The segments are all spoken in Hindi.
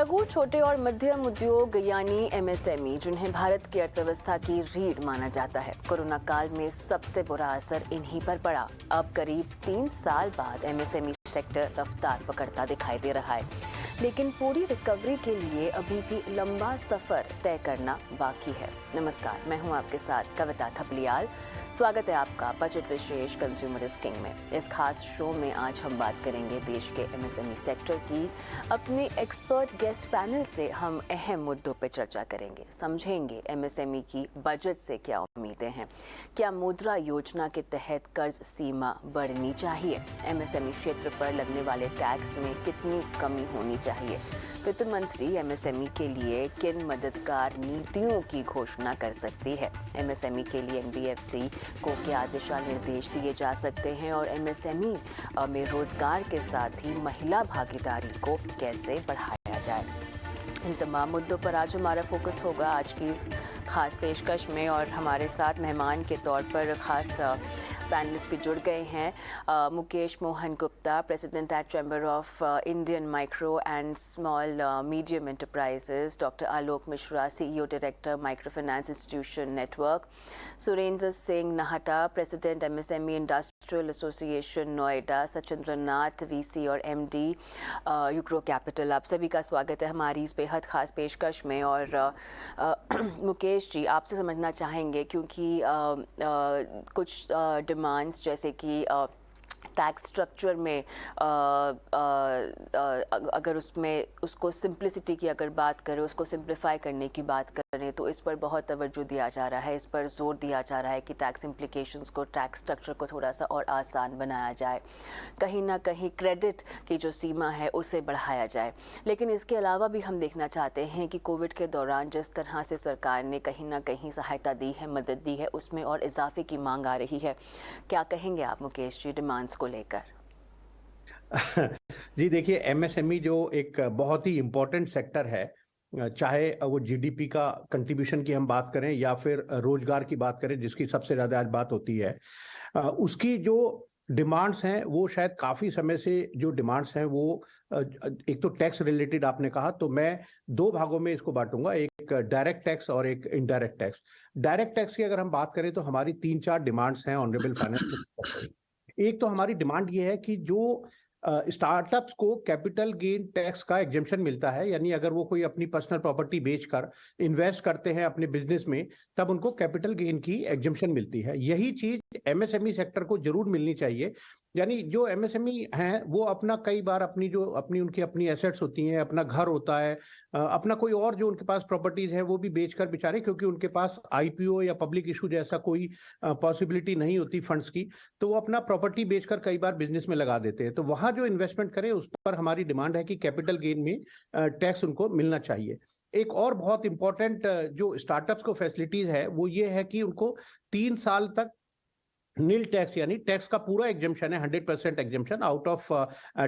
लघु, छोटे और मध्यम उद्योग यानी एमएसएमई, जिन्हें भारत की अर्थव्यवस्था की रीढ़ माना जाता है, कोरोना काल में सबसे बुरा असर इन्हीं पर पड़ा। अब करीब 3 साल बाद एमएसएमई सेक्टर रफ्तार पकड़ता दिखाई दे रहा है, लेकिन पूरी रिकवरी के लिए अभी भी लंबा सफर तय करना बाकी है। नमस्कार, मैं हूं आपके साथ कविता थपलियाल। स्वागत है आपका बजट विशेष कंज्यूमर इज किंग में। इस खास शो में आज हम बात करेंगे देश के एमएसएमई सेक्टर की। अपने एक्सपर्ट गेस्ट पैनल से हम अहम मुद्दों पर चर्चा करेंगे, समझेंगे एमएसएमई की बजट से क्या उम्मीदें हैं, क्या मुद्रा योजना के तहत कर्ज सीमा बढ़नी चाहिए, एमएसएमई क्षेत्र पर लगने वाले टैक्स में कितनी कमी होनी चाहिए, वित्त मंत्री एमएसएमई के लिए किन मददगार नीतियों की घोषणा कर सकती है, एमएसएमई के लिए एनबीएफसी को क्या दिशा निर्देश दिए जा सकते हैं और एमएसएमई में रोजगार के साथ ही महिला भागीदारी को कैसे बढ़ाया जाए। इन तमाम मुद्दों पर आज हमारा फोकस होगा आज की इस खास पेशकश में। और हमारे साथ मेहमान के तौर पर खास पैनलिस्ट भी जुड़ गए हैं। Mukesh Mohan Gupta, president at chamber of Indian micro and small medium enterprises, doctor Alok Mishra, CEO director micro finance institution network, Surendra Singh Nahata, president MSME industrial association Noida, Sachindra Nath, VC और एमडी यूक्रो कैपिटल। आप सभी का स्वागत है हमारी इस बेहद खास पेशकश में। और मुकेश जी, आपसे समझना चाहेंगे क्योंकि कुछ डिमांड्स जैसे कि टैक्स स्ट्रक्चर में अगर उसको सिंप्लिसिटी की अगर बात करें, उसको सिंप्लीफाई करने की बात करें, तो इस पर बहुत तवज्जो दिया जा रहा है, इस पर जोर दिया जा रहा है कि टैक्स इम्प्लिकेशंस को, टैक्स स्ट्रक्चर को थोड़ा सा और आसान बनाया जाए, कहीं ना कहीं क्रेडिट की जो सीमा है उसे बढ़ाया जाए। लेकिन इसके अलावा भी हम देखना चाहते हैं कि कोविड के दौरान जिस तरह से सरकार ने कहीं ना कहीं सहायता दी है, मदद दी है, उसमें और इजाफे की मांग आ रही है। क्या कहेंगे आप मुकेश जी डिमांड्स को लेकर? जी देखिए, एमएसएमई जो एक बहुत ही इम्पोर्टेंट सेक्टर है, चाहे वो जीडीपी का कंट्रीब्यूशन की हम बात करें या फिर रोजगार की बात करें, जिसकी सबसे ज्यादा आज बात होती है, उसकी जो डिमांड्स हैं वो शायद काफी समय से जो डिमांड्स हैं वो एक तो टैक्स रिलेटेड आपने कहा, तो मैं दो भागों में इसको बांटूंगा, एक डायरेक्ट टैक्स और एक इनडायरेक्ट टैक्स। डायरेक्ट टैक्स की अगर हम बात करें तो हमारी 3-4 डिमांड्स हैं ऑनरेबल फाइनेंस। एक तो हमारी डिमांड ये है कि जो स्टार्टअप्स को कैपिटल गेन टैक्स का एग्जेम्पशन मिलता है, यानी अगर वो कोई अपनी पर्सनल प्रॉपर्टी बेचकर इन्वेस्ट करते हैं अपने बिजनेस में, तब उनको कैपिटल गेन की एग्जेम्पशन मिलती है। यही चीज एमएसएमई सेक्टर को जरूर मिलनी चाहिए। यानी जो एमएसएमई हैं वो अपना कई बार उनकी अपनी एसेट्स होती हैं, अपना घर होता है, अपना कोई और जो उनके पास प्रॉपर्टीज है वो भी बेचकर बेचारे, क्योंकि उनके पास आईपीओ या पब्लिक इशू जैसा कोई पॉसिबिलिटी नहीं होती फंड्स की, तो वो अपना प्रॉपर्टी बेचकर कई बार बिजनेस में लगा देते हैं। तो वहां जो इन्वेस्टमेंट करें उस पर हमारी डिमांड है कि कैपिटल गेन में टैक्स उनको मिलना चाहिए। एक और बहुत इंपॉर्टेंट जो स्टार्टअप्स को फैसिलिटीज है वो ये है कि उनको 3 साल तक नील टैक्स, यानी टैक्स का पूरा एग्जेम्पशन है, 100% एग्जेम्पशन आउट ऑफ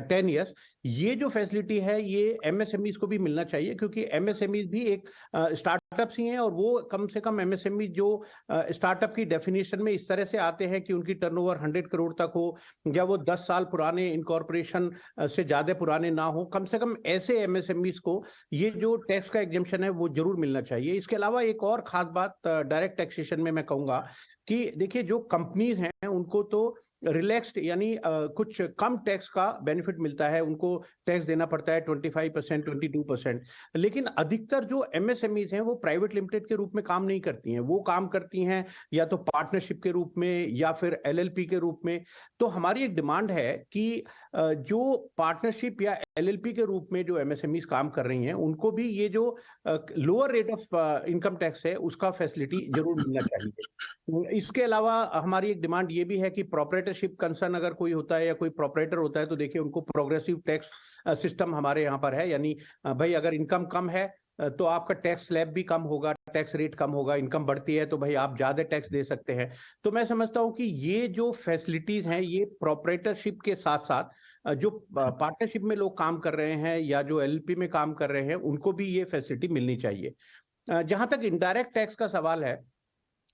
10 ईयर्स। ये जो फैसिलिटी है ये एमएसएमईज को भी मिलना चाहिए, क्योंकि एमएसएमईज भी एक स्टार्टअप्स ही हैं, और वो कम से कम एमएसएमई जो स्टार्टअप की डेफिनेशन में इस तरह से आते हैं कि उनकी टर्नओवर 100 करोड़ तक हो, या वो 10 साल पुराने इनकॉर्पोरेशन से ज्यादा पुराने ना हो। कम से कम ऐसे एमएसएमईज को ये जो टैक्स का एग्जेम्पशन है वो जरूर मिलना चाहिए। इसके अलावा एक और खास बात डायरेक्ट टैक्सेशन में मैं कहूंगा कि देखिए, जो कंपनीज हैं उनको तो रिलैक्स्ड, यानी कुछ कम टैक्स का बेनिफिट मिलता है, उनको टैक्स देना पड़ता है 25%, 22%। लेकिन अधिकतर जो एमएसएमईज हैं वो प्राइवेट लिमिटेड के रूप में काम नहीं करती हैं, वो काम करती हैं या तो पार्टनरशिप के रूप में या फिर एलएलपी के रूप में। तो हमारी एक डिमांड है कि जो पार्टनरशिप या एलएलपी के रूप में जो एमएसएमईज काम कर रही हैं उनको भी ये जो lower rate of income tax है उसका फैसिलिटी जरूर मिलना चाहिए। इसके अलावा हमारी एक डिमांड ये भी है कि प्रोपरेटरशिप कंसर्न अगर कोई होता है या कोई प्रोपरेटर होता है, तो देखिए उनको प्रोग्रेसिव टैक्स सिस्टम हमारे यहाँ पर है, यानी भाई अगर इनकम कम है तो आपका टैक्स स्लैब भी कम होगा, टैक्स रेट कम होगा, इनकम बढ़ती है तो भाई आप ज्यादा टैक्स दे सकते हैं। तो मैं समझता हूं कि ये जो फैसिलिटीज हैं ये प्रोपरेटरशिप के साथ साथ जो पार्टनरशिप में लोग काम कर रहे हैं या जो एलएलपी में काम कर रहे हैं उनको भी ये फैसिलिटी मिलनी चाहिए। जहां तक इनडायरेक्ट टैक्स का सवाल है,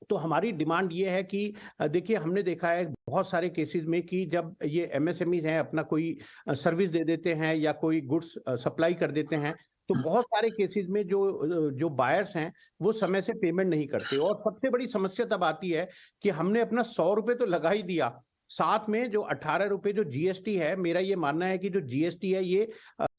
तो हमारी डिमांड ये है कि देखिए, हमने देखा है बहुत सारे केसेस में कि जब ये एमएसएमईज हैं अपना कोई सर्विस दे देते हैं या कोई गुड्स सप्लाई कर देते हैं, तो बहुत सारे केसेस में जो जो बायर्स हैं वो समय से पेमेंट नहीं करते, और सबसे बड़ी समस्या तब आती है कि हमने अपना 100 रुपए तो लगा ही दिया, साथ में जो 18 रुपए जो जीएसटी है, मेरा ये मानना है कि जो जीएसटी है ये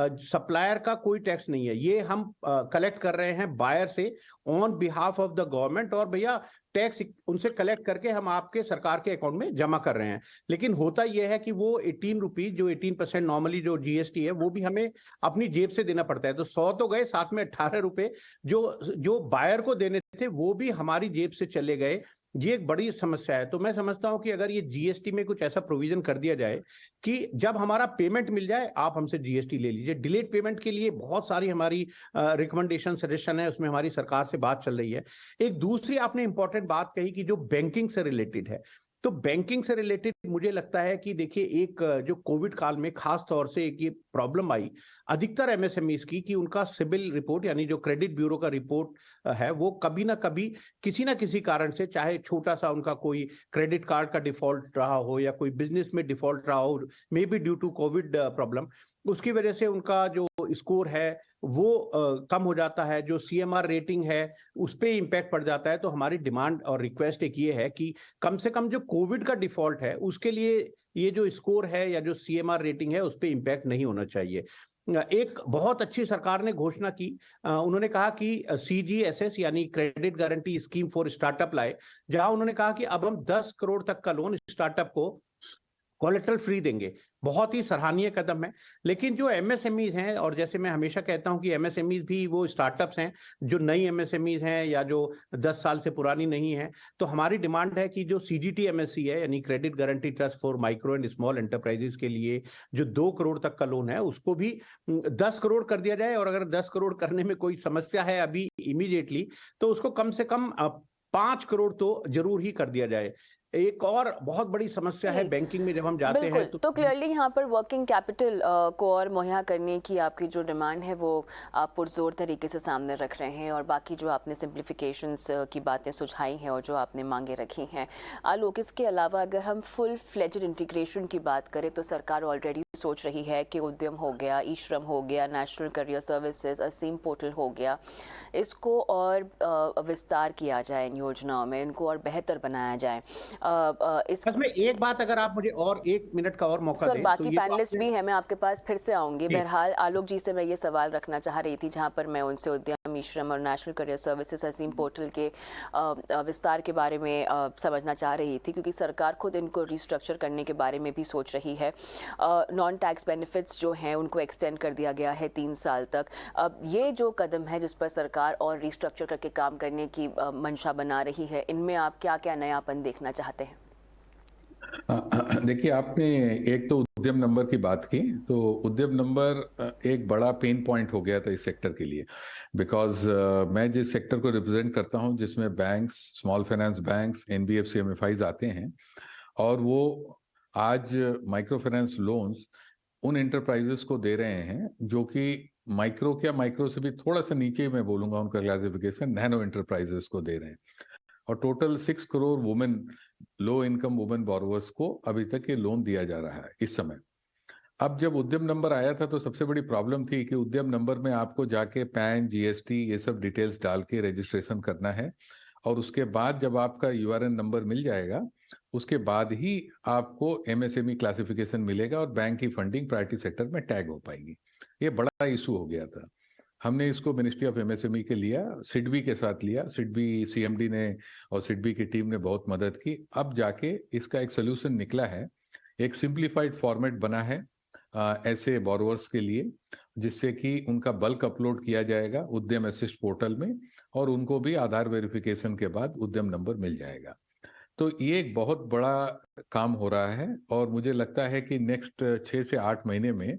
सप्लायर का कोई टैक्स नहीं है, ये हम कलेक्ट कर रहे हैं बायर से on behalf of the government, और भैया टैक्स उनसे कलेक्ट करके हम आपके सरकार के अकाउंट में जमा कर रहे हैं। लेकिन होता यह है कि वो 18 रुपीज जो 18% नॉर्मली जो जीएसटी है वो भी हमें अपनी जेब से देना पड़ता है, तो 100 तो गए, साथ में 18 रुपए जो जो बायर को देने थे वो भी हमारी जेब से चले गए। ये एक बड़ी समस्या है। तो मैं समझता हूं कि अगर ये जीएसटी में कुछ ऐसा प्रोविजन कर दिया जाए कि जब हमारा पेमेंट मिल जाए आप हमसे जीएसटी ले लीजिए। डिलेड पेमेंट के लिए बहुत सारी हमारी रिकमेंडेशन सजेशन है, उसमें हमारी सरकार से बात चल रही है। एक दूसरी आपने इंपॉर्टेंट बात कही कि जो बैंकिंग से रिलेटेड है, तो बैंकिंग से रिलेटेड मुझे लगता है कि देखिए एक जो कोविड काल में खास तौर से एक ये प्रॉब्लम आई अधिकतर एमएसएमईज की कि उनका सिबिल रिपोर्ट यानी जो क्रेडिट ब्यूरो का रिपोर्ट है वो कभी ना कभी किसी ना किसी कारण से, चाहे छोटा सा उनका कोई क्रेडिट कार्ड का डिफॉल्ट रहा हो या कोई बिजनेस में डिफॉल्ट रहा हो, may be due to COVID problem, उसकी वजह से उनका जो स्कोर है वो कम हो जाता है, जो सीएमआर रेटिंग है उस पर इम्पैक्ट पड़ जाता है। तो हमारी डिमांड और रिक्वेस्ट एक ये है कि कम से कम जो कोविड का डिफॉल्ट है उसके लिए ये जो स्कोर है या जो सीएमआर रेटिंग है उस पर इम्पैक्ट नहीं होना चाहिए। एक बहुत अच्छी सरकार ने घोषणा की, उन्होंने कहा कि सीजीएसएस यानी credit guarantee scheme for startup लाए, जहां उन्होंने कहा कि अब हम 10 करोड़ तक का लोन स्टार्टअप को कोलेटरल फ्री देंगे। बहुत ही सराहनीय कदम है। लेकिन जो एमएसएमईज हैं, और जैसे मैं हमेशा कहता हूं कि एमएसएमईज भी वो स्टार्टअप्स हैं जो नई एमएसएमईज हैं या जो 10 साल से पुरानी नहीं है, तो हमारी डिमांड है कि जो सीजीटी एमएससी है यानी credit guarantee trust for micro and small enterprises के लिए जो 2 करोड़ तक का लोन है उसको भी 10 करोड़ कर दिया जाए, और अगर 10 करोड़ करने में कोई समस्या है अभी इमीडिएटली तो उसको कम से कम 5 करोड़ तो जरूर ही कर दिया जाए। एक और बहुत बड़ी समस्या है बैंकिंग में जब हम जाते हैं तो क्लियरली यहाँ पर वर्किंग कैपिटल को और मुहैया करने की आपकी जो डिमांड है वो आप पुरजोर तरीके से सामने रख रहे हैं, और बाकी जो आपने सिंप्लीफिकेशंस की बातें सुझाई हैं और जो आपने मांगे रखी हैं आलोक, इसके अलावा अगर हम फुल फ्लेज्ड इंटीग्रेशन की बात करें तो सरकार ऑलरेडी सोच रही है कि उद्यम हो गया, ई श्रम हो गया, नेशनल करियर सर्विसेज, असीम पोर्टल हो गया, इसको और विस्तार किया जाए इन योजनाओं में, इनको और बेहतर बनाया जाए। इसमें एक बात अगर आप मुझे और 1 मिनट का और मौका दें, बाकी पैनलिस्ट भी हैं, मैं आपके पास फिर से आऊंगी। बहरहाल आलोक जी से मैं ये सवाल रखना चाह रही थी जहां पर मैं उनसे उद्यम, ई श्रम और नेशनल करियर सर्विसेज असीम पोर्टल के विस्तार के बारे में समझना चाह रही थी, क्योंकि सरकार खुद इनको रिस्ट्रक्चर करने के बारे में भी सोच रही है। नॉन टैक्स बेनिफिट्स जो हैं उनको एक्सटेंड कर दिया गया है 3 साल तक। अब ये जो कदम है जिस पर सरकार और रिस्ट्रक्चर करके काम करने की मंशा बना रही है, इनमें आप क्या क्या नयापन देखना चाहते हैं? देखिए, आपने एक तो उद्यम नंबर की बात की, तो उद्यम नंबर एक बड़ा पेन पॉइंट हो गया था इस सेक्टर के लिए, बिकॉज मैं जिस सेक्टर को रिप्रेजेंट करता हूं जिसमें banks, small finance banks, NBFC, MFIs आते हैं, और वो आज माइक्रो फाइनेंस लोन्स उन एंटरप्राइजेस को दे रहे हैं जो कि माइक्रो, क्या माइक्रो से भी थोड़ा सा नीचे मैं बोलूंगा उनका क्लासिफिकेशन, नैनो एंटरप्राइजेस को दे रहे हैं। और total 6 crore women, low income women borrowers को अभी तक ये लोन दिया जा रहा है इस समय। अब जब उद्यम नंबर आया था तो सबसे बड़ी प्रॉब्लम थी कि उद्यम नंबर में आपको जाके पैन, जीएसटी, ये सब डिटेल्स डाल के रजिस्ट्रेशन करना है, और उसके बाद जब आपका यूआरएन नंबर मिल जाएगा उसके बाद ही आपको एमएसएमई क्लासिफिकेशन मिलेगा और बैंक की फंडिंग प्रायोरिटी सेक्टर में टैग हो पाएगी। ये बड़ा इशू हो गया था। हमने इसको मिनिस्ट्री ऑफ एमएसएमई के लिया, सिडबी के साथ लिया, सिडबी सीएमडी ने और सिडबी की टीम ने बहुत मदद की। अब जाके इसका एक सोल्यूशन निकला है, एक सिंप्लीफाइड फॉर्मेट बना है ऐसे बोरोवर्स के लिए, जिससे कि उनका बल्क अपलोड किया जाएगा उद्यम असिस्ट पोर्टल में, और उनको भी आधार वेरिफिकेशन के बाद उद्यम नंबर मिल जाएगा। तो ये एक बहुत बड़ा काम हो रहा है, और मुझे लगता है कि नेक्स्ट 6 से 8 महीने में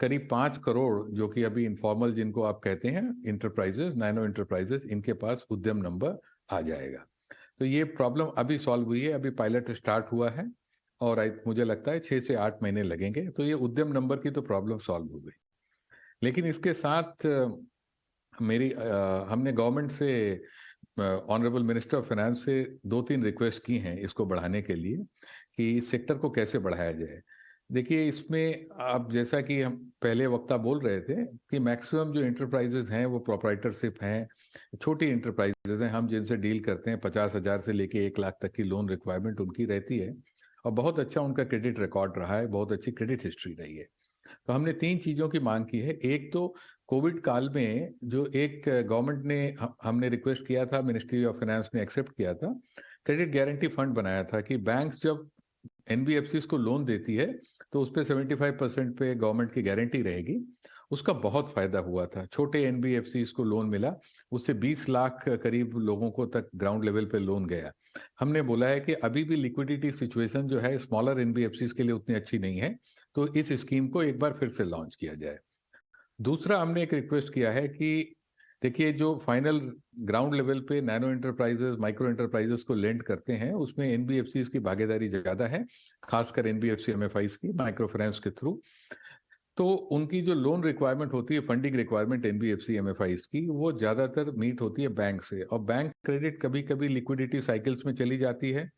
करीब 5 करोड़ जो कि अभी इनफॉर्मल जिनको आप कहते हैं इंटरप्राइजेस, नैनो इंटरप्राइजेस, इनके पास उद्यम नंबर आ जाएगा। तो ये प्रॉब्लम अभी सॉल्व हुई है, अभी पायलट स्टार्ट हुआ है, और मुझे लगता है 6 से 8 महीने लगेंगे, तो ये उद्यम नंबर की तो प्रॉब्लम सॉल्व हो गई। लेकिन इसके साथ हमने गवर्नमेंट से, ऑनरेबल मिनिस्टर ऑफ फाइनेंस से 2-3 रिक्वेस्ट की हैं इसको बढ़ाने के लिए कि इस सेक्टर को कैसे बढ़ाया जाए। देखिए, इसमें आप जैसा कि हम पहले वक्ता बोल रहे थे कि मैक्सिमम जो इंटरप्राइजेज हैं वो प्रोप्राइटरशिप हैं, छोटी इंटरप्राइजेज हैं, हम जिनसे डील करते हैं 50,000 से लेके 1 लाख तक की लोन रिक्वायरमेंट उनकी रहती है और बहुत अच्छा उनका क्रेडिट रिकॉर्ड रहा है, बहुत अच्छी क्रेडिट हिस्ट्री रही है। तो हमने 3 चीज़ों की मांग की है। एक तो कोविड काल में जो एक गवर्नमेंट ने हमने रिक्वेस्ट किया था, मिनिस्ट्री ऑफ फाइनेंस ने एक्सेप्ट किया था, क्रेडिट गारंटी फंड बनाया था कि बैंक जब एनबीएफसीज को लोन देती है तो उस पर 75% पे गवर्नमेंट की गारंटी रहेगी। उसका बहुत फायदा हुआ था, छोटे एनबीएफसीज को लोन मिला, उससे 20 लाख करीब लोगों को तक ग्राउंड लेवल पे लोन गया। हमने बोला है कि अभी भी लिक्विडिटी सिचुएशन जो है स्मॉलर एनबीएफसीज के लिए उतनी अच्छी नहीं है, तो इस स्कीम को एक बार फिर से लॉन्च किया जाए। दूसरा, हमने एक रिक्वेस्ट किया है कि देखिए, जो फाइनल ग्राउंड लेवल पे नैनो एंटरप्राइजेस, माइक्रो एंटरप्राइजेस को लेंड करते हैं उसमें एनबीएफसीज की भागीदारी ज्यादा है, खासकर एनबीएफसी एमएफआईज की माइक्रो फाइनेंस के थ्रू। तो उनकी जो लोन रिक्वायरमेंट होती है, फंडिंग रिक्वायरमेंट एनबीएफसी एमएफआईज की, वो ज्यादातर मीट होती है बैंक से, और बैंक क्रेडिट कभी कभी लिक्विडिटी साइकिल्स में चली जाती है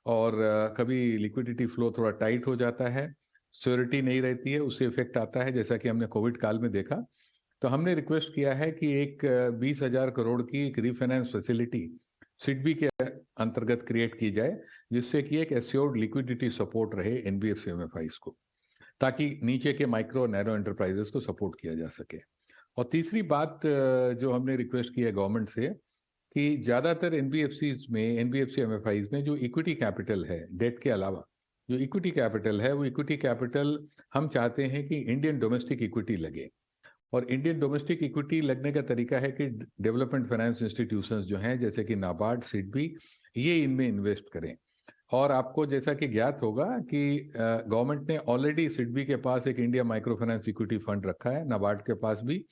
और कभी लिक्विडिटी फ्लो थोड़ा टाइट हो जाता है, श्योरिटी नहीं रहती है, उससे इफेक्ट आता है, जैसा कि हमने कोविड काल में देखा। तो हमने रिक्वेस्ट किया है कि एक 20,000 करोड़ की एक रीफाइनेंस फैसिलिटी सिडबी के अंतर्गत क्रिएट की जाए, जिससे कि एक एश्योर्ड लिक्विडिटी सपोर्ट रहे एनबीएफसी एमएफआईज को, ताकि नीचे के माइक्रो नैनो एंटरप्राइजेस को सपोर्ट किया जा सके। और तीसरी बात जो हमने रिक्वेस्ट की है गवर्नमेंट से कि ज़्यादातर एनबीएफसीज में, एनबीएफसी एमएफआईज में जो इक्विटी कैपिटल है, डेट के अलावा जो इक्विटी कैपिटल है, वो इक्विटी कैपिटल हम चाहते हैं कि इंडियन डोमेस्टिक इक्विटी लगे। और इंडियन डोमेस्टिक इक्विटी लगने का तरीका है कि डेवलपमेंट फाइनेंस इंस्टीट्यूशंस जो हैं, जैसे कि नाबार्ड, सिडबी, ये इनमें इन्वेस्ट करें। और आपको जैसा कि ज्ञात होगा कि गवर्नमेंट ने ऑलरेडी सिडबी के पास एक India micro finance equity fund रखा है, नाबार्ड के पास भी।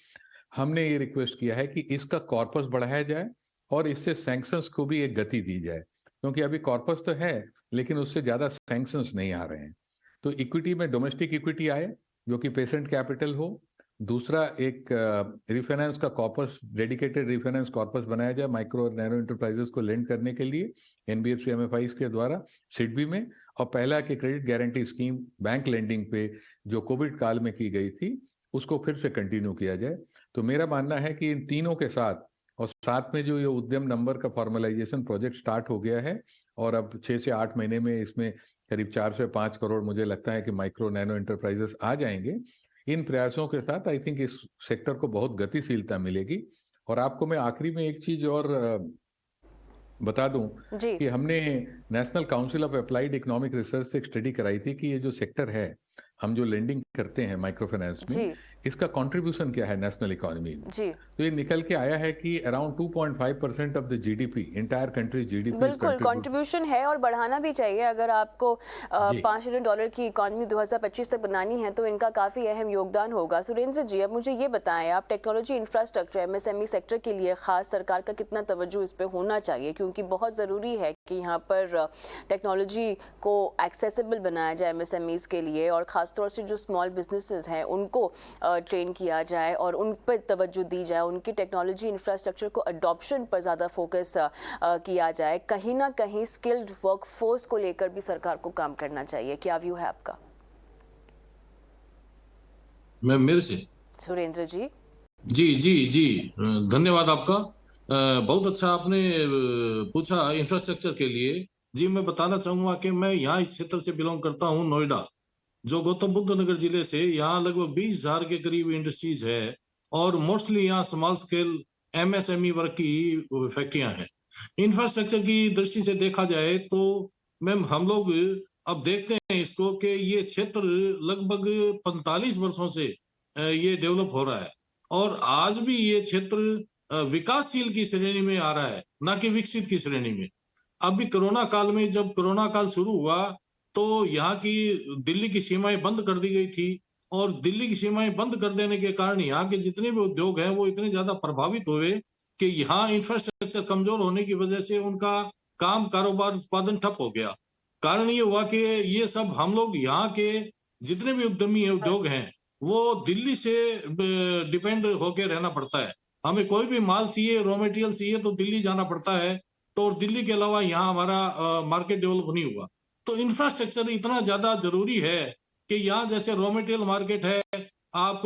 हमने ये रिक्वेस्ट किया है कि इसका कॉर्पस बढ़ाया जाए और इससे सैंक्शंस को भी एक गति दी जाए, क्योंकि अभी कॉर्पस तो है लेकिन उससे ज़्यादा सैंक्शंस नहीं आ रहे हैं। तो इक्विटी में डोमेस्टिक इक्विटी आए जो कि पेशेंट कैपिटल हो। दूसरा, एक रिफाइनेंस का कॉर्पस, डेडिकेटेड रिफाइनेंस कॉर्पस बनाया जाए माइक्रो और नैनो एंटरप्राइजेस को लेंड करने के लिए एनबीएफसी एमएफआईज के द्वारा सिडबी में। और पहला कि credit guarantee scheme bank lending पे जो कोविड काल में की गई थी उसको फिर से कंटिन्यू किया जाए। तो मेरा मानना है कि इन तीनों के साथ, और साथ में जो ये उद्यम नंबर का फॉर्मलाइजेशन प्रोजेक्ट स्टार्ट हो गया है और अब 6 से 8 महीने में इसमें करीब 4 से 5 करोड़ मुझे लगता है कि माइक्रो नैनो एंटरप्राइजेस आ जाएंगे। इन प्रयासों के साथ आई थिंक इस सेक्टर को बहुत गतिशीलता मिलेगी। और आपको मैं आखिरी में एक चीज और बता दूं कि हमने national council of applied economic research से एक स्टडी कराई थी कि ये जो सेक्टर है, हम जो लेंडिंग करते हैं माइक्रो फाइनेंस में, इसका कंट्रीब्यूशन क्या है नेशनल इकोनॉमी में। तो ये निकल के आया है कि around 2.5% of the GDP, entire country GDP. बिल्कुल कंट्रीब्यूशन है और बढ़ाना भी चाहिए। अगर आपको $5 ट्रिलियन की इकोनॉमी 2025 तक बनानी है तो इनका काफ़ी अहम योगदान होगा। सुरेंद्र जी, अब मुझे ये बताएं, आप टेक्नोलॉजी इंफ्रास्ट्रक्चर एमएसएमई सेक्टर के लिए खास सरकार का कितना तवज्जो इस पर होना चाहिए, क्योंकि बहुत ज़रूरी है कि यहाँ पर टेक्नोलॉजी को एक्सेसिबल बनाया जाए एमएसएमईज के लिए, और ख़ासतौर से जो स्मॉल बिजनेसेस हैं उनको ट्रेन किया जाए और उन पर तवज्जो दी जाए, उनकी टेक्नोलॉजी इंफ्रास्ट्रक्चर को अडॉप्शन पर ज़्यादा फोकस किया जाए। कहीं ना कहीं स्किल्ड वर्कफोर्स को लेकर भी सरकार को काम करना चाहिए। क्या व्यू है आपका? मैं मेरे से सुरेंद्र जी। जी धन्यवाद आपका। बहुत अच्छा आपने पूछा इंफ्रास्ट्रक्चर के लिए। जी, मैं बताना चाहूंगा कि मैं यहाँ इस क्षेत्र से बिलोंग करता हूँ, नोएडा, जो गौतम बुद्ध नगर जिले से। यहाँ लगभग 20,000 के करीब इंडस्ट्रीज है और मोस्टली यहाँ स्मॉल स्केल एमएसएमई वर्क की फैक्ट्रियां हैं। इंफ्रास्ट्रक्चर की दृष्टि से देखा जाए तो मैम, हम लोग अब देखते हैं इसको कि ये क्षेत्र लगभग 45 वर्षों से ये डेवलप हो रहा है और आज भी ये क्षेत्र विकासशील की श्रेणी में आ रहा है, ना कि विकसित की श्रेणी में। अभी कोरोना काल में, जब कोरोना काल शुरू हुआ तो यहाँ की दिल्ली की सीमाएं बंद कर दी गई थी और दिल्ली की सीमाएं बंद कर देने के कारण यहाँ के जितने भी उद्योग हैं वो इतने ज्यादा प्रभावित हुए कि यहाँ इंफ्रास्ट्रक्चर कमजोर होने की वजह से उनका काम, कारोबार, उत्पादन ठप हो गया। कारण ये हुआ कि ये सब हम लोग यहाँ के जितने भी उद्यमी उद्योग हैं वो दिल्ली से डिपेंड होकर रहना पड़ता है। हमें कोई भी माल चाहिए, रॉ मटेरियल चाहिए तो दिल्ली जाना पड़ता है, तो दिल्ली के अलावा यहाँ हमारा मार्केट डेवलप नहीं हुआ। तो इंफ्रास्ट्रक्चर इतना ज्यादा जरूरी है कि यहाँ जैसे रॉ मटेरियल मार्केट है, आप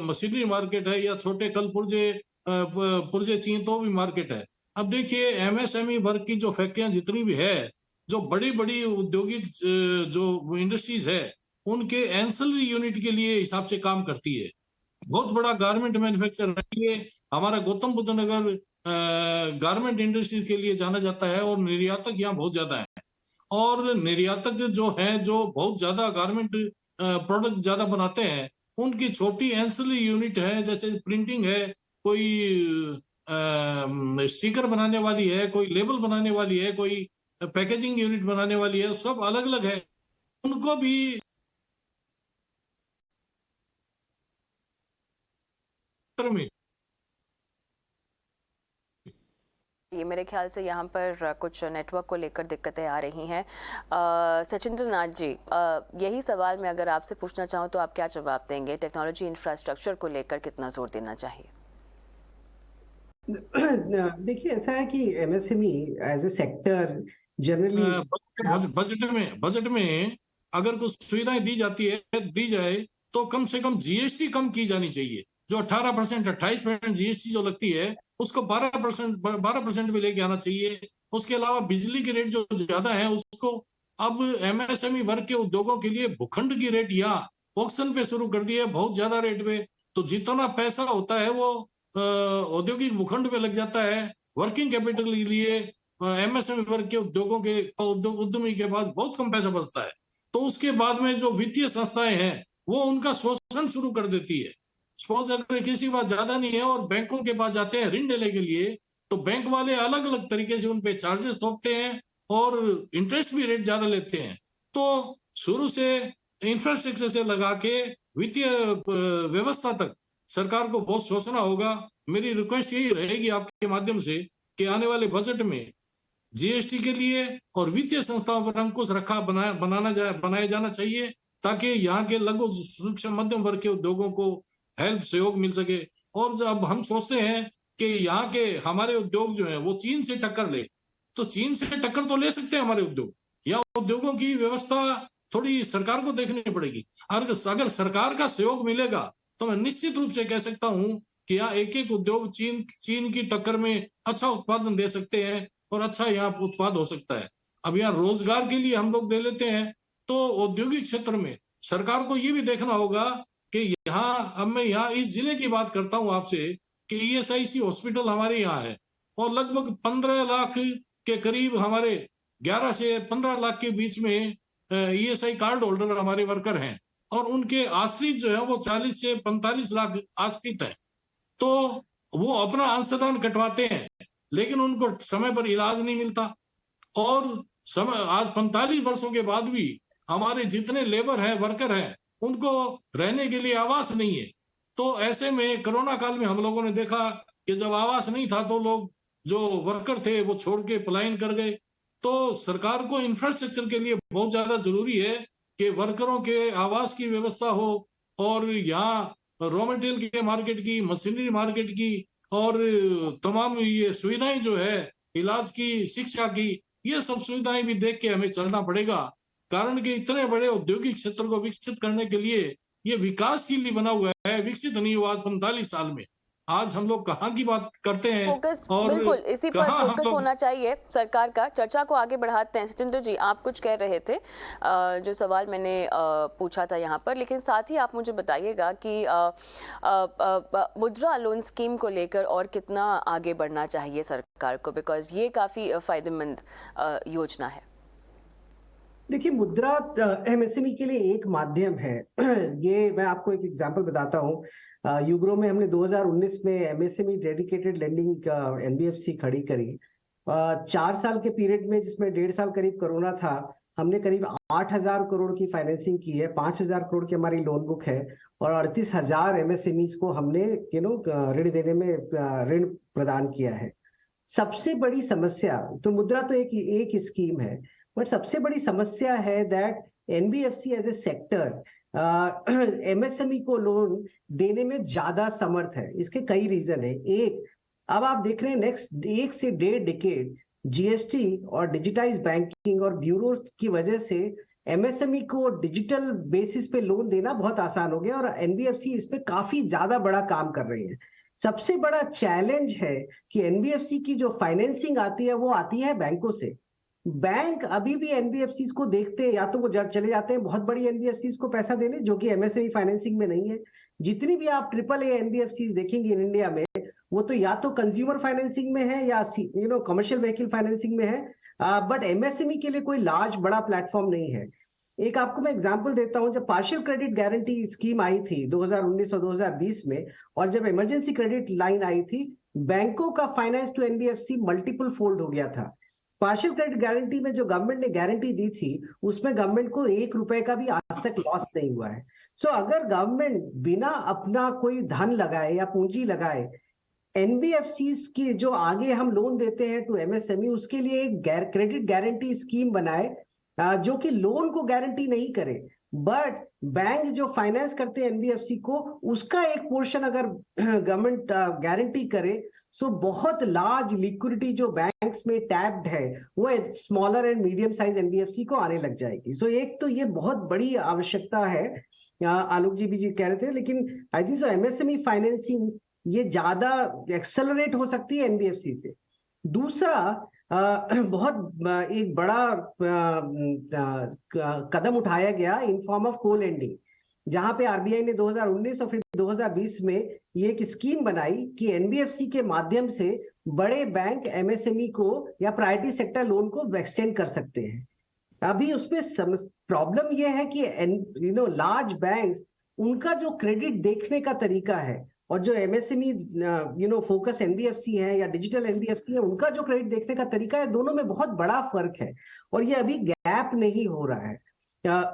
मशीनरी मार्केट है, या छोटे कल पुर्जे चाहिए तो भी मार्केट है। अब देखिए एमएसएमई वर्ग की जो फैक्ट्रियां जितनी भी है, जो बड़ी बड़ी औद्योगिक जो इंडस्ट्रीज है, उनके एंसिलरी यूनिट के लिए हिसाब से काम करती है। बहुत बड़ा गारमेंट मैन्युफैक्चर है ये। हमारा गौतम बुद्ध नगर गारमेंट इंडस्ट्रीज के लिए जाना जाता है, और निर्यातक यहाँ बहुत ज्यादा है। और निर्यातक जो है, जो बहुत ज्यादा गारमेंट प्रोडक्ट ज्यादा बनाते हैं, उनकी छोटी एंसिलरी यूनिट है, जैसे प्रिंटिंग है, कोई स्टिकर बनाने वाली है, कोई लेबल बनाने वाली है, कोई पैकेजिंग यूनिट बनाने वाली है, सब अलग अलग है। उनको भी में ये मेरे ख्याल से यहाँ पर कुछ नेटवर्क को लेकर दिक्कतें आ रही हैं। सचिंद्र नाथ जी, यही सवाल मैं अगर आपसे पूछना चाहूँ तो आप क्या जवाब देंगे? टेक्नोलॉजी इंफ्रास्ट्रक्चर को लेकर कितना जोर देना चाहिए? देखिए, ऐसा है कि MSME as a sector generally budget में अगर कुछ सुविधाएं दी जाए तो कम से कम जीएसटी कम की जानी चाहिए। जो 18%, 28% जीएसटी जो लगती है, उसको 12% में लेके आना चाहिए। उसके अलावा बिजली के रेट जो ज्यादा है, उसको अब एमएसएमई वर्ग के उद्योगों के लिए भूखंड की रेट या ऑक्शन पे शुरू कर दिया है, बहुत ज्यादा रेट पे। तो जितना पैसा होता है वो औद्योगिक भूखंड पे लग जाता है। वर्किंग कैपिटल के लिए एमएसएमई वर्ग के उद्योगों के उद्यमी के पास बहुत कम पैसा बचता है। तो उसके बाद में जो वित्तीय संस्थाएं हैं, वो उनका शोषण शुरू कर देती है। सपोज अगर किसी के पास ज्यादा नहीं है और बैंकों के पास जाते हैं ऋण लेने के लिए, तो बैंक वाले अलग अलग तरीके से उन पे चार्जेस थोपते हैं और इंटरेस्ट भी रेट ज्यादा लेते हैं। तो शुरू से इंफ्रास्ट्रक्चर से लगा के वित्तीय व्यवस्था तक सरकार को बहुत सोचना होगा। मेरी रिक्वेस्ट यही रहेगी आपके माध्यम से कि आने वाले बजट में जीएसटी के लिए और वित्तीय संस्थाओं पर अंकुश बनाया जाना चाहिए, ताकि यहाँ के लघु सूक्ष्म मध्यम वर्ग के उद्योगों को हेल्प सहयोग मिल सके। और जब हम सोचते हैं कि यहाँ के हमारे उद्योग जो है वो चीन से टक्कर ले, तो चीन से टक्कर तो ले सकते हैं हमारे उद्योग। या उद्योगों की व्यवस्था थोड़ी सरकार को देखनी पड़ेगी। अगर सरकार का सहयोग मिलेगा तो मैं निश्चित रूप से कह सकता हूं कि यहाँ एक एक उद्योग चीन की टक्कर में अच्छा उत्पादन दे सकते हैं और अच्छा यहाँ उत्पाद हो सकता है। अब यहाँ रोजगार के लिए हम लोग दे लेते हैं, तो औद्योगिक क्षेत्र में सरकार को ये भी देखना होगा कि यहाँ, अब मैं यहाँ इस जिले की बात करता हूँ आपसे कि ईएसआईसी हॉस्पिटल हमारे यहाँ है, और लगभग 15 लाख के करीब हमारे 11 से 15 लाख के बीच में ईएसआई कार्ड होल्डर हमारे वर्कर हैं, और उनके आश्रित जो है वो 40 से 45 लाख आश्रित है। तो वो अपना अंशदान कटवाते हैं, लेकिन उनको समय पर इलाज नहीं मिलता। और आज 45 वर्षों के बाद भी हमारे जितने लेबर है, वर्कर है, उनको रहने के लिए आवास नहीं है। तो ऐसे में कोरोना काल में हम लोगों ने देखा कि जब आवास नहीं था तो लोग जो वर्कर थे वो छोड़ के पलायन कर गए। तो सरकार को इंफ्रास्ट्रक्चर के लिए बहुत ज्यादा जरूरी है कि वर्करों के आवास की व्यवस्था हो, और यहाँ रॉ मटेरियल के मार्केट की, मशीनरी मार्केट की, और तमाम ये सुविधाएं जो है, इलाज की, शिक्षा की, ये सब सुविधाएं भी देख के हमें चलना पड़ेगा। कारण कि इतने बड़े औद्योगिक क्षेत्र को विकसित करने के लिए ये विकासशील बना हुआ है, विकसित नहीं हुआ 45 साल में। आज हम लोग कहाँ की बात करते हैं, फोकस और बिल्कुल इसी पर फोकस होना चाहिए सरकार का। चर्चा को आगे बढ़ाते हैं। सचिंद्र जी, आप कुछ कह रहे थे, जो सवाल मैंने पूछा था यहाँ पर, लेकिन साथ ही आप मुझे बताइएगा कि मुद्रा लोन स्कीम को लेकर और कितना आगे बढ़ना चाहिए सरकार को, बिकॉज ये काफी फायदेमंद योजना है। देखिए, मुद्रा एमएसएमई के लिए एक माध्यम है। ये मैं आपको एक एग्जांपल बताता हूँ। यूग्रो में हमने 2019 में एमएसएमई डेडिकेटेड लेंडिंग एनबीएफसी खड़ी करी। 4 साल के पीरियड में, जिसमें 1.5 साल करीब कोरोना था, हमने करीब 8,000 करोड़ की फाइनेंसिंग की है। 5,000 करोड़ की हमारी लोन बुक है, और 38,000 एमएसएमईज को हमने ऋण देने में ऋण प्रदान किया है। सबसे बड़ी समस्या तो मुद्रा तो एक स्कीम है, बट सबसे बड़ी समस्या है that NBFC as a sector MSME को लोन देने में ज्यादा समर्थ है। इसके कई रीजन है। एक, अब आप देख रहे हैं नेक्स्ट 1 से 1.5 डिकेड जीएसटी और डिजिटाइज बैंकिंग और ब्यूरो की वजह से एमएसएमई को डिजिटल बेसिस पे लोन देना बहुत आसान हो गया और एनबीएफसी इस पे काफी ज्यादा बड़ा काम कर रही है। सबसे बड़ा चैलेंज है कि एनबीएफसी की जो फाइनेंसिंग आती है वो आती है बैंकों से। बैंक अभी भी एनबीएफसी को देखते हैं, या तो वो चले जाते हैं बहुत बड़ी एनबीएफसी को पैसा देने जो कि एमएसएमई फाइनेंसिंग में नहीं है। जितनी भी आप ट्रिपल ए एनबीएफसी देखेंगे इन इंडिया में, वो तो या तो कंज्यूमर फाइनेंसिंग में है या कमर्शियल व्हीकल फाइनेंसिंग में है, बट एमएसएमई के लिए कोई लार्ज बड़ा प्लेटफॉर्म नहीं है। एक आपको मैं एग्जांपल देता हूं, जब पार्शियल क्रेडिट गारंटी स्कीम आई थी 2019 और 2020 में, और जब इमरजेंसी क्रेडिट लाइन आई थी, बैंकों का finance to NBFC multiple fold हो गया था। पार्शियल क्रेडिट गारंटी में जो गवर्नमेंट ने गारंटी दी थी उसमें गवर्नमेंट को 1 रुपए का भी आज तक लॉस नहीं हुआ है। सो अगर गवर्नमेंट बिना अपना कोई धन लगाए या पूंजी लगाए एनबीएफसी की जो आगे हम लोन देते हैं टू एमएसएमई, उसके लिए एक क्रेडिट गारंटी स्कीम बनाए जो कि लोन को गारंटी नहीं करे, बट बैंक जो फाइनेंस करते हैं एनबीएफसी को उसका एक पोर्शन अगर गवर्नमेंट गारंटी करे, सो बहुत लार्ज लिक्विडिटी जो बैंक्स में टैप्ड है वो smaller and medium size NBFC को आने लग जाएगी। सो एक तो ये बहुत बड़ी आवश्यकता है, आलोक जी भी जी कह रहे थे, लेकिन I think so MSME financing ये ज्यादा एक्सेलरेट हो सकती है एनबीएफसी से। दूसरा बहुत एक बड़ा कदम उठाया गया इन फॉर्म ऑफ को लेंडिंग, जहां पे आरबीआई ने 2019 और फिर 2020 में ये एक स्कीम बनाई कि एनबीएफसी के माध्यम से बड़े बैंक एमएसएमई को या प्रायोरिटी सेक्टर लोन को एक्सटेंड कर सकते हैं। अभी उसमें प्रॉब्लम यह है कि लार्ज बैंक्स उनका जो क्रेडिट देखने का तरीका है और जो एमएसएमई फोकस एनबीएफसी है या डिजिटल एनबीएफसी है उनका जो क्रेडिट देखने का तरीका है, दोनों में बहुत बड़ा फर्क है और ये अभी गैप नहीं हो रहा है।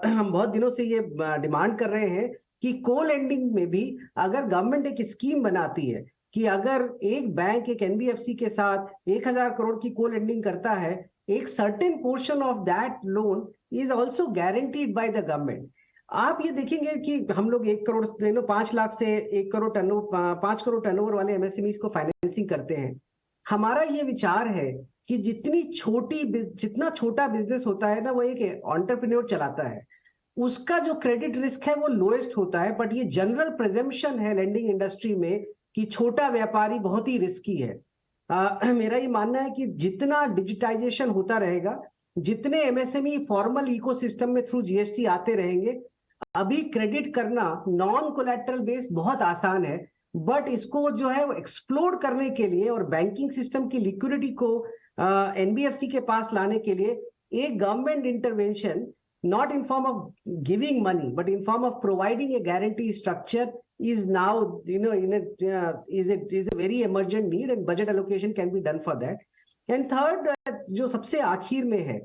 हम बहुत दिनों से ये डिमांड कर रहे हैं कि को लेंडिंग में भी अगर गवर्नमेंट एक स्कीम बनाती है कि अगर एक बैंक एक एनबीएफसी के साथ 1000 करोड़ की को लेंडिंग करता है, एक certain portion of that loan is also guaranteed by the government. आप ये देखेंगे कि हम लोग 1 करोड़ 5 लाख से 1 करोड़ टर्नओवर 5 करोड़ टर्नओवर वाले एमएसएमई को फाइनेंसिंग करते हैं। हमारा ये विचार है कि जितना छोटा बिजनेस होता है ना, वो एक एंटरप्रेन्योर चलाता है, उसका जो क्रेडिट रिस्क है वो लोएस्ट होता है, बट ये जनरल प्रिजम्पशन है लेंडिंग इंडस्ट्री में कि छोटा व्यापारी बहुत ही रिस्की है। मेरा ये मानना है कि जितना डिजिटाइजेशन होता रहेगा, जितने एमएसएमई फॉर्मल इकोसिस्टम में थ्रू जीएसटी आते रहेंगे, अभी क्रेडिट करना नॉन कोलैटरल बेस बहुत आसान है, बट इसको जो है वो एक्सप्लोर करने के लिए और बैंकिंग सिस्टम की लिक्विडिटी को एनबीएफसी के पास लाने के लिए एक government intervention, not in form of giving money but in form of providing a guarantee structure is now is a very emergent need and budget allocation can be done for that. And third, जो सबसे आखिर में है,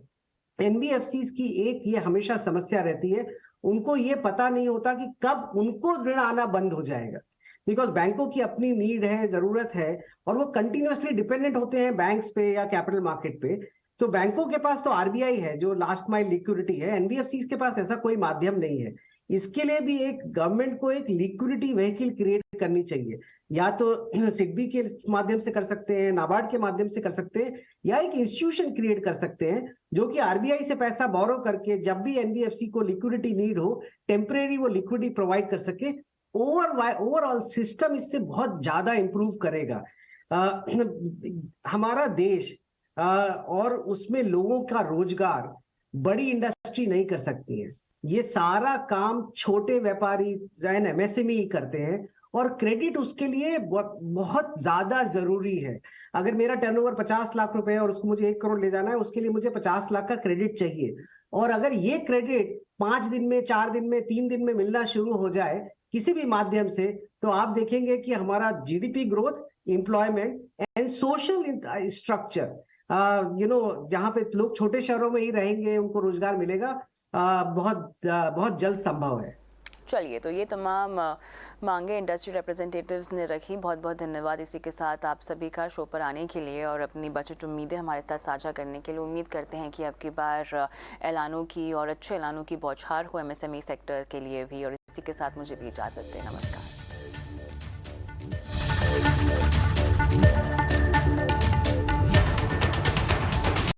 एनबीएफसीज की एक ये हमेशा समस्या रहती है, उनको ये पता नहीं होता कि कब उनको ऋण आना बंद हो जाएगा, बिकॉज बैंकों की अपनी नीड है, जरूरत है और वो कंटिन्यूअसली डिपेंडेंट होते हैं बैंक्स पे या कैपिटल मार्केट पे। तो बैंकों के पास तो आरबीआई है जो लास्ट माइल लिक्विडिटी है, एनबीएफसी के पास ऐसा कोई माध्यम नहीं है। इसके लिए भी एक गवर्नमेंट को एक लिक्विडिटी व्हीकल क्रिएट करनी चाहिए, या तो सिडबी के माध्यम से कर सकते हैं, नाबार्ड के माध्यम से कर सकते हैं, या एक इंस्टीट्यूशन क्रिएट कर सकते हैं जो कि आरबीआई से पैसा बोरो करके जब भी एनबीएफसी को लिक्विडिटी नीड हो टेम्परेरी वो लिक्विडिटी प्रोवाइड कर सके। ओवरऑल सिस्टम इससे बहुत ज्यादा इंप्रूव करेगा। हमारा देश और उसमें लोगों का रोजगार बड़ी इंडस्ट्री नहीं कर सकती है, ये सारा काम छोटे व्यापारी एमएसएमई करते हैं और क्रेडिट उसके लिए बहुत ज्यादा जरूरी है। अगर मेरा टर्नओवर 50 लाख रुपए है और उसको मुझे 1 करोड़ ले जाना है, उसके लिए मुझे 50 लाख का क्रेडिट चाहिए, और अगर ये क्रेडिट 5 दिन में, 4 दिन में, 3 दिन में मिलना शुरू हो जाए किसी भी माध्यम से, तो आप देखेंगे कि हमारा GDP growth, employment and social structure जहां पे लोग छोटे शहरों में ही रहेंगे, उनको रोजगार मिलेगा, बहुत जल्द संभव है। चलिए, तो ये तमाम मांगे इंडस्ट्री रिप्रेजेंटेटिव्स ने रखी। बहुत बहुत धन्यवाद इसी के साथ आप सभी का शो पर आने के लिए और अपनी बजट उम्मीदें हमारे साथ साझा करने के लिए। उम्मीद करते हैं कि अब की बार ऐलानों की और अच्छे ऐलानों की बौछार हो एमएसएमई सेक्टर के लिए भी। और इसी के साथ मुझे भी इजाज़त दें। नमस्कार।